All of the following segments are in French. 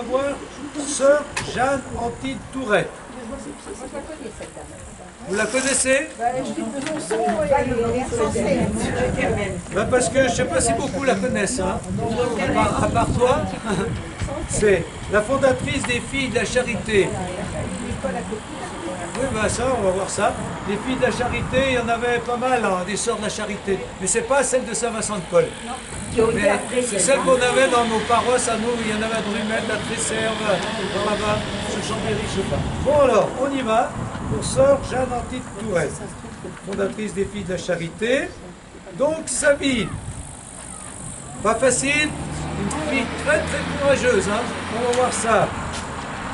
va voir sœur Jeanne Antide Touret. Vous la connaissez? Parce que je ne sais pas si beaucoup la connaissent, hein. À part toi. C'est la fondatrice des Filles de la Charité. Oui, ça, on va voir ça. Les Filles de la Charité, il y en avait pas mal, hein, des Sœurs de la Charité. Mais ce n'est pas celle de Saint-Vincent-de-Paul. Mais c'est celle qu'on avait dans nos paroisses à nous. Il y en avait à Drumel, la Tresserve, dans là-bas, sur Chambéry, je sais pas. Bon alors, on y va pour Sœur Jeanne Antide Touret, fondatrice des Filles de la Charité. Donc, sa vie, pas facile, une fille très très courageuse, hein. On va voir ça.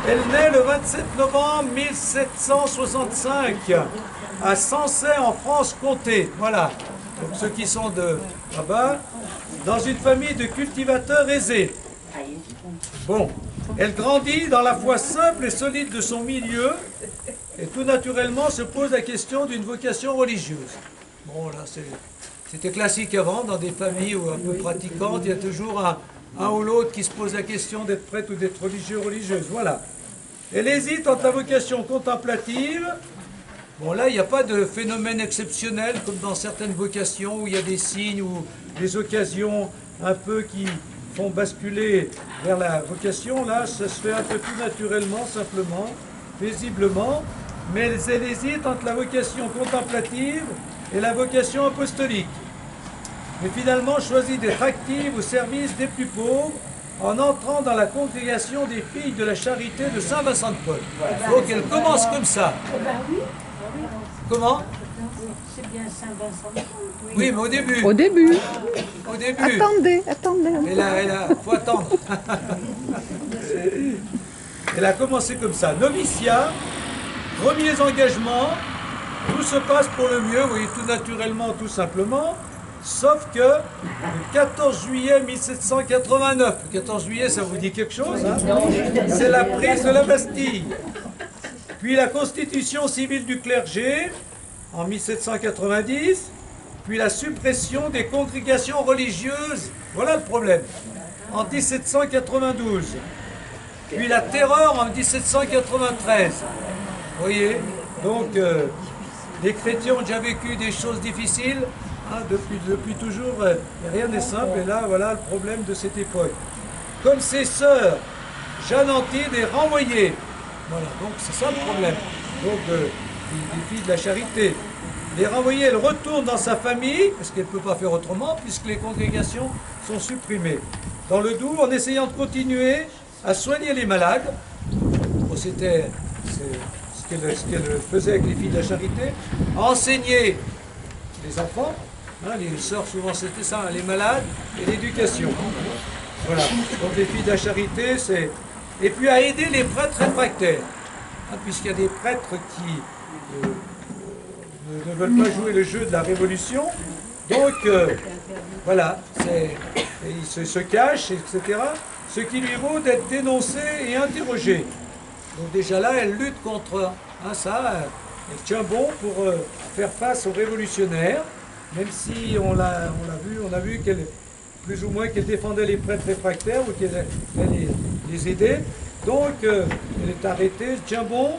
Elle naît le 27 novembre 1765 à Sancey en France-Comté. Voilà. Donc ceux qui sont de là-bas, dans une famille de cultivateurs aisés. Bon, elle grandit dans la foi simple et solide de son milieu et tout naturellement se pose la question d'une vocation religieuse. Bon, là, c'était classique avant, dans des familles un peu pratiquantes, il y a toujours un ou l'autre qui se pose la question d'être prêtre ou d'être religieux ou religieuse. Voilà. Elle hésite entre la vocation contemplative. Bon, là, il n'y a pas de phénomène exceptionnel comme dans certaines vocations où il y a des signes ou des occasions un peu qui font basculer vers la vocation. Là, ça se fait un peu tout naturellement, simplement, paisiblement. Mais elle hésite entre la vocation contemplative et la vocation apostolique. Mais finalement, choisit d'être active au service des plus pauvres en entrant dans la congrégation des Filles de la Charité de Saint-Vincent-de-Paul. Donc elle commence comme ça. Comment? C'est bien Saint-Vincent-de-Paul. Oui, mais au début. Au début. Au début. Attendez. Faut attendre. Elle a commencé comme ça. Noviciat, premiers engagements, tout se passe pour le mieux, vous voyez, tout naturellement, tout simplement. Sauf que le 14 juillet 1789, le 14 juillet ça vous dit quelque chose, hein? C'est la prise de la Bastille. Puis la constitution civile du clergé en 1790, puis la suppression des congrégations religieuses, voilà le problème, en 1792. Puis la terreur en 1793. Vous voyez, donc les chrétiens ont déjà vécu des choses difficiles. Hein, depuis toujours, rien n'est simple, et là, voilà le problème de cette époque. Comme ses sœurs, Jeanne Antide est renvoyée. Voilà, donc c'est ça le problème. Donc, des Filles de la Charité. Les renvoyée, elle retourne dans sa famille, parce qu'elle ne peut pas faire autrement, puisque les congrégations sont supprimées. Dans le Doubs, en essayant de continuer à soigner les malades. Bon, c'était ce qu'elle faisait avec les Filles de la Charité. À enseigner les enfants. Hein, les sœurs, souvent, c'était ça, hein, les malades et l'éducation. Voilà. Donc, les Filles de la Charité, c'est... Et puis, à aider les prêtres réfractaires. Hein, puisqu'il y a des prêtres qui ne veulent pas jouer le jeu de la Révolution. Donc, voilà. Ils se cachent, etc. Ce qui lui vaut d'être dénoncé et interrogé. Donc, déjà là, elle lutte contre ça. Elle tient bon pour faire face aux révolutionnaires. Même si on a vu qu'elle, plus ou moins, qu'elle défendait les prêtres réfractaires ou qu'elle les aidait. Donc, elle est arrêtée, elle tient bon,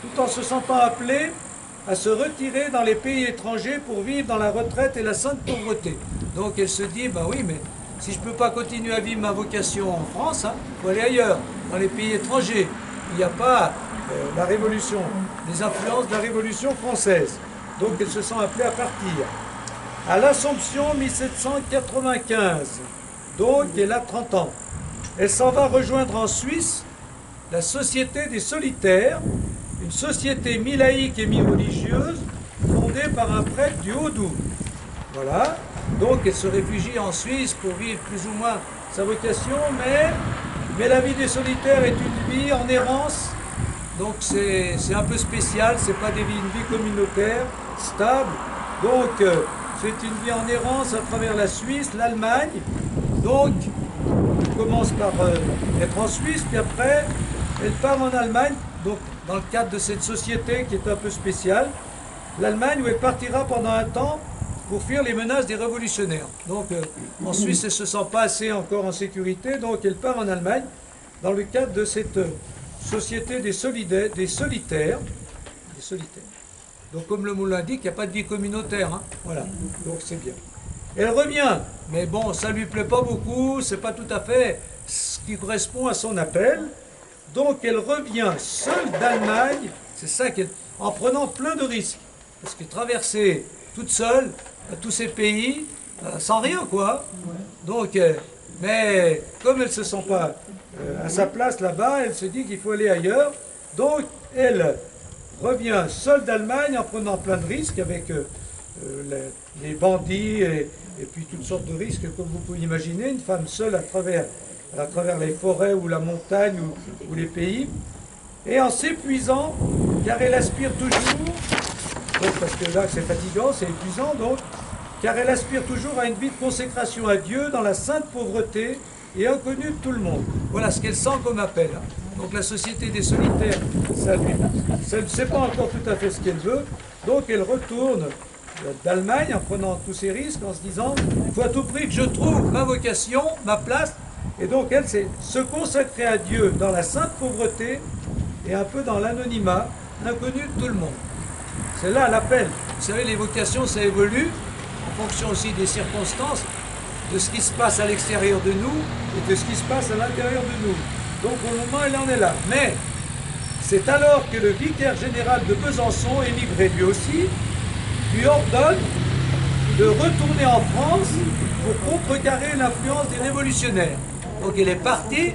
tout en se sentant appelée à se retirer dans les pays étrangers pour vivre dans la retraite et la sainte pauvreté. Donc, elle se dit, ben oui, mais si je ne peux pas continuer à vivre ma vocation en France, il faut aller ailleurs, dans les pays étrangers. Il n'y a pas la révolution, les influences de la révolution française. Donc, elle se sent appelée à partir. À l'Assomption 1795, donc elle a 30 ans. Elle s'en va rejoindre en Suisse la Société des Solitaires, une société mi-laïque et mi-religieuse fondée par un prêtre du Haut-Doubs. Voilà, donc elle se réfugie en Suisse pour vivre plus ou moins sa vocation, mais la vie des solitaires est une vie en errance, donc c'est un peu spécial, c'est pas une vie communautaire, stable, donc c'est une vie en errance à travers la Suisse, l'Allemagne. Donc, elle commence par être en Suisse, puis après, elle part en Allemagne, donc dans le cadre de cette société qui est un peu spéciale. L'Allemagne où elle partira pendant un temps pour fuir les menaces des révolutionnaires. Donc, en Suisse, elle ne se sent pas assez encore en sécurité, donc elle part en Allemagne. dans le cadre de cette société des solitaires. Donc comme le mot l'indique, il n'y a pas de vie communautaire. Hein. Voilà, donc c'est bien. Elle revient, mais bon, ça ne lui plaît pas beaucoup, c'est pas tout à fait ce qui correspond à son appel. Donc elle revient seule d'Allemagne, c'est ça qu'elle, en prenant plein de risques. Parce que traverser toute seule tous ces pays, sans rien quoi. Donc, mais comme elle ne se sent pas à sa place là-bas, elle se dit qu'il faut aller ailleurs. Donc elle revient seule d'Allemagne en prenant plein de risques avec les bandits et puis toutes sortes de risques comme vous pouvez imaginer. Une femme seule à travers les forêts ou la montagne ou les pays. Et en s'épuisant, car elle aspire toujours, donc parce que là c'est fatigant, c'est épuisant donc, car elle aspire toujours à une vie de consécration à Dieu dans la sainte pauvreté et inconnue de tout le monde. Voilà ce qu'elle sent comme appel. Hein. Donc la société des solitaires, ça ne sait pas encore tout à fait ce qu'elle veut, donc elle retourne d'Allemagne en prenant tous ces risques, en se disant, il faut à tout prix que je trouve ma vocation, ma place, et donc elle, c'est se consacrer à Dieu dans la sainte pauvreté et un peu dans l'anonymat, inconnu de tout le monde. C'est là l'appel. Vous savez, les vocations, ça évolue en fonction aussi des circonstances, de ce qui se passe à l'extérieur de nous et de ce qui se passe à l'intérieur de nous. Donc au moment, elle en est là. Mais c'est alors que le vicaire général de Besançon, émigré lui aussi, lui ordonne de retourner en France pour contrecarrer l'influence des révolutionnaires. Donc elle est partie,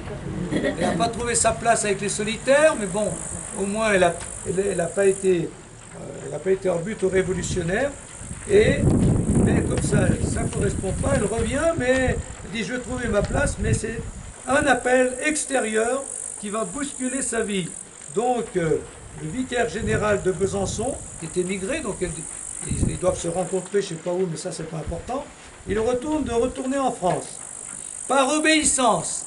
elle n'a pas trouvé sa place avec les solitaires, mais bon, au moins elle n'a pas été en but aux révolutionnaires. Mais comme ça ne correspond pas, elle revient, mais elle dit je vais trouver ma place, mais c'est un appel extérieur qui va bousculer sa vie. Donc le vicaire général de Besançon, qui est émigré, donc ils doivent se rencontrer, je ne sais pas où, mais ça c'est pas important, il retourner en France. Par obéissance,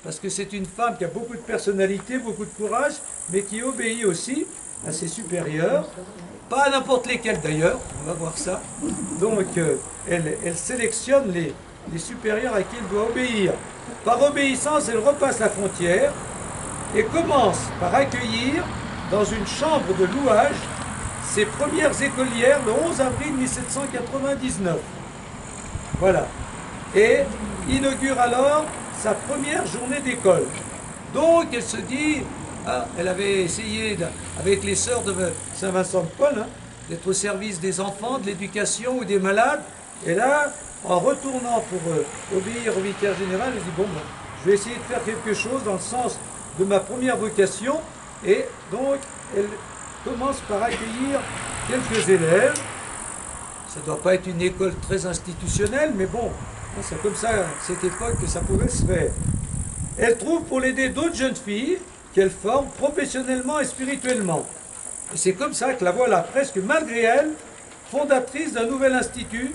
parce que c'est une femme qui a beaucoup de personnalité, beaucoup de courage, mais qui obéit aussi à ses supérieurs, pas à n'importe lesquels d'ailleurs, on va voir ça. Donc elle sélectionne les supérieurs à qui elle doit obéir. Par obéissance, elle repasse la frontière et commence par accueillir dans une chambre de louage ses premières écolières le 11 avril 1799. Voilà. Et inaugure alors sa première journée d'école. Donc elle se dit, elle avait essayé avec les sœurs de Saint-Vincent-de-Paul d'être au service des enfants, de l'éducation ou des malades. Et là, en retournant pour obéir au vicaire général, elle dit, bon, je vais essayer de faire quelque chose dans le sens de ma première vocation. Et donc, elle commence par accueillir quelques élèves. Ça ne doit pas être une école très institutionnelle, mais bon, c'est comme ça, à cette époque, que ça pouvait se faire. Elle trouve pour l'aider d'autres jeunes filles qu'elle forme professionnellement et spirituellement. Et c'est comme ça que la voilà, presque malgré elle, fondatrice d'un nouvel institut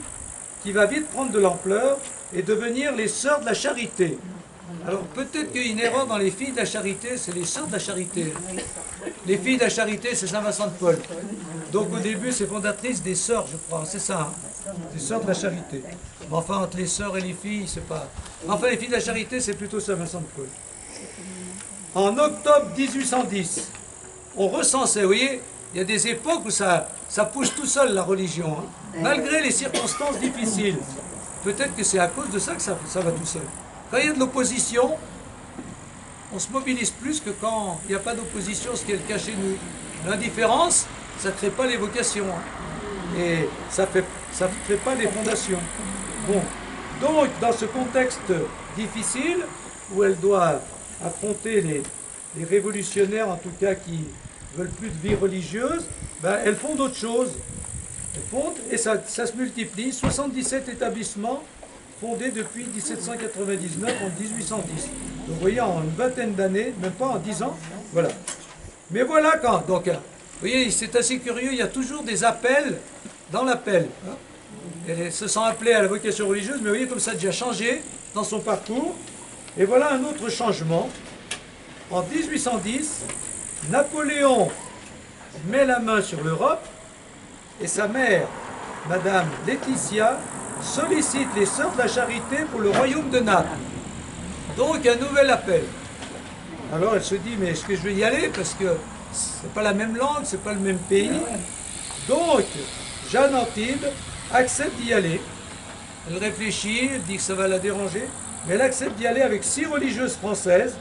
qui va vite prendre de l'ampleur et devenir les Sœurs de la Charité. Alors peut-être qu'il y a une erreur dans les filles de la Charité, c'est les Sœurs de la Charité. Les filles de la Charité, c'est Saint-Vincent-de-Paul. Donc au début, c'est fondatrice des Sœurs, je crois, c'est ça, hein, des Sœurs de la Charité. Mais enfin, entre les Sœurs et les filles, c'est pas... Enfin, les filles de la Charité, c'est plutôt Saint-Vincent-de-Paul. En octobre 1810, on recensait, vous voyez, il y a des époques où ça pousse tout seul, la religion, hein, malgré les circonstances difficiles. Peut-être que c'est à cause de ça que ça va tout seul. Quand il y a de l'opposition, on se mobilise plus que quand il n'y a pas d'opposition, ce qui est le cas chez nous. L'indifférence, ça ne crée pas les vocations. Hein, et ça ne crée pas les fondations. Bon. Donc, dans ce contexte difficile, où elle doit affronter les révolutionnaires, en tout cas, qui veulent plus de vie religieuse, ben, elle fonde autre chose. Elle fonde, et ça se multiplie, 77 établissements fondés depuis 1799 en 1810. Donc vous voyez, en une vingtaine d'années, même pas en 10 ans, voilà. Mais voilà quand, donc, vous voyez, c'est assez curieux, il y a toujours des appels dans l'appel. Hein. Elle se sent appelée à la vocation religieuse, mais vous voyez comme ça a déjà changé dans son parcours. Et voilà un autre changement. En 1810, Napoléon met la main sur l'Europe et sa mère, Madame Laetitia, sollicite les Sœurs de la Charité pour le royaume de Naples. Donc un nouvel appel. Alors elle se dit, mais est-ce que je vais y aller? Parce que c'est pas la même langue, c'est pas le même pays. Donc, Jeanne Antide accepte d'y aller. Elle réfléchit, elle dit que ça va la déranger, mais elle accepte d'y aller avec 6 religieuses françaises,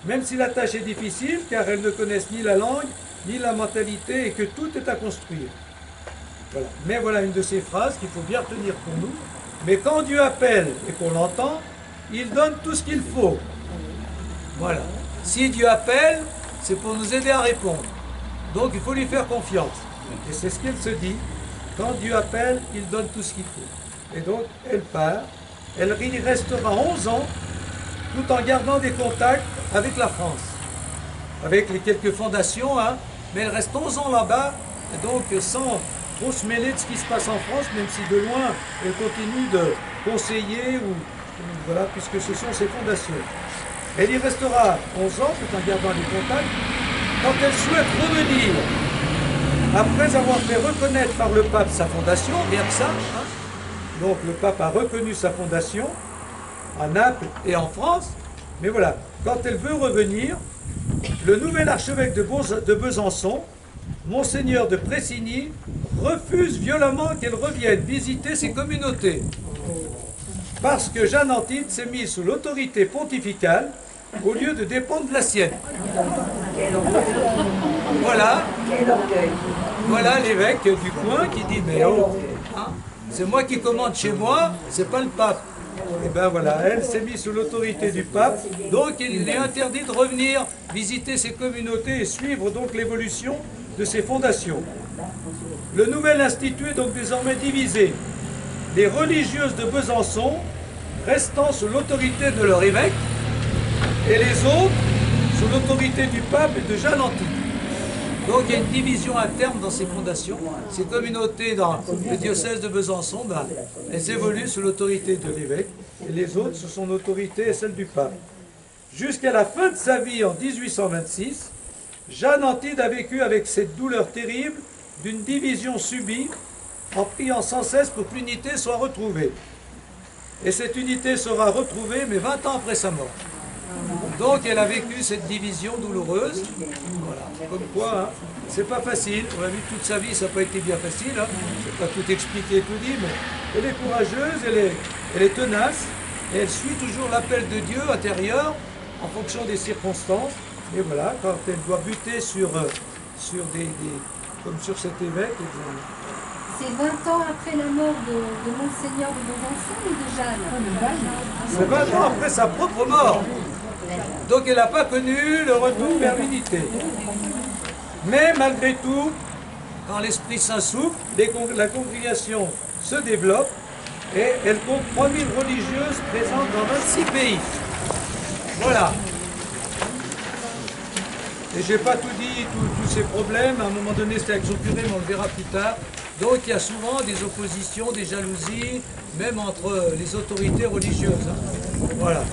même si la tâche est difficile, car elles ne connaissent ni la langue, ni la mentalité, et que tout est à construire. Voilà. Mais voilà une de ces phrases qu'il faut bien retenir pour nous. Mais quand Dieu appelle et qu'on l'entend, il donne tout ce qu'il faut. Voilà. Si Dieu appelle, c'est pour nous aider à répondre. Donc il faut lui faire confiance. Et c'est ce qu'elle se dit. Quand Dieu appelle, il donne tout ce qu'il faut. Et donc elle part. Elle y restera 11 ans, tout en gardant des contacts avec la France. Avec les quelques fondations, hein, mais elle reste 11 ans là-bas, et donc sans trop se mêler de ce qui se passe en France, même si de loin elle continue de conseiller, voilà, puisque ce sont ses fondations. Elle y restera 11 ans, tout en gardant les contacts. Quand elle souhaite revenir, après avoir fait reconnaître par le pape sa fondation, rien que ça, hein, donc le pape a reconnu sa fondation à Naples et en France, mais voilà, quand elle veut revenir, le nouvel archevêque de Besançon, Monseigneur de Pressigny, refuse violemment qu'elle revienne visiter ses communautés, parce que Jeanne Antide s'est mise sous l'autorité pontificale au lieu de dépendre de la sienne. Voilà l'évêque du coin qui dit, mais oh, hein, c'est moi qui commande chez moi, c'est pas le pape. Et bien voilà, elle s'est mise sous l'autorité du pape, donc il est interdit de revenir visiter ses communautés et suivre donc l'évolution de ses fondations. Le nouvel institut est donc désormais divisé. Les religieuses de Besançon restant sous l'autorité de leur évêque et les autres sous l'autorité du pape et de Jeanne Antide. Donc il y a une division interne dans ces fondations. Ces communautés dans le diocèse de Besançon, ben, elles évoluent sous l'autorité de l'évêque et les autres sous son autorité et celle du pape. Jusqu'à la fin de sa vie en 1826, Jeanne Antide a vécu avec cette douleur terrible d'une division subie en priant sans cesse pour que l'unité soit retrouvée. Et cette unité sera retrouvée, mais 20 ans après sa mort. Donc elle a vécu cette division douloureuse. Voilà. Comme quoi, hein, c'est pas facile. On a vu toute sa vie, ça n'a pas été bien facile. Hein. Je ne vais pas tout expliquer, tout dire, mais elle est courageuse, elle est tenace, et elle suit toujours l'appel de Dieu intérieur en fonction des circonstances. Et voilà, quand elle doit buter sur comme sur cet évêque, c'est 20 ans après la mort de Monseigneur de Besançon ou de Jeanne? C'est 20 ans après sa propre mort. Donc elle n'a pas connu le retour vers l'unité. Mais malgré tout, quand l'Esprit Saint souffle, la congrégation se développe et elle compte 3000 religieuses présentes dans 26 pays. Voilà. Et je n'ai pas tout dit, tous ces problèmes. À un moment donné, c'était avec son curé, mais on le verra plus tard. Donc il y a souvent des oppositions, des jalousies, même entre les autorités religieuses. Hein. Voilà.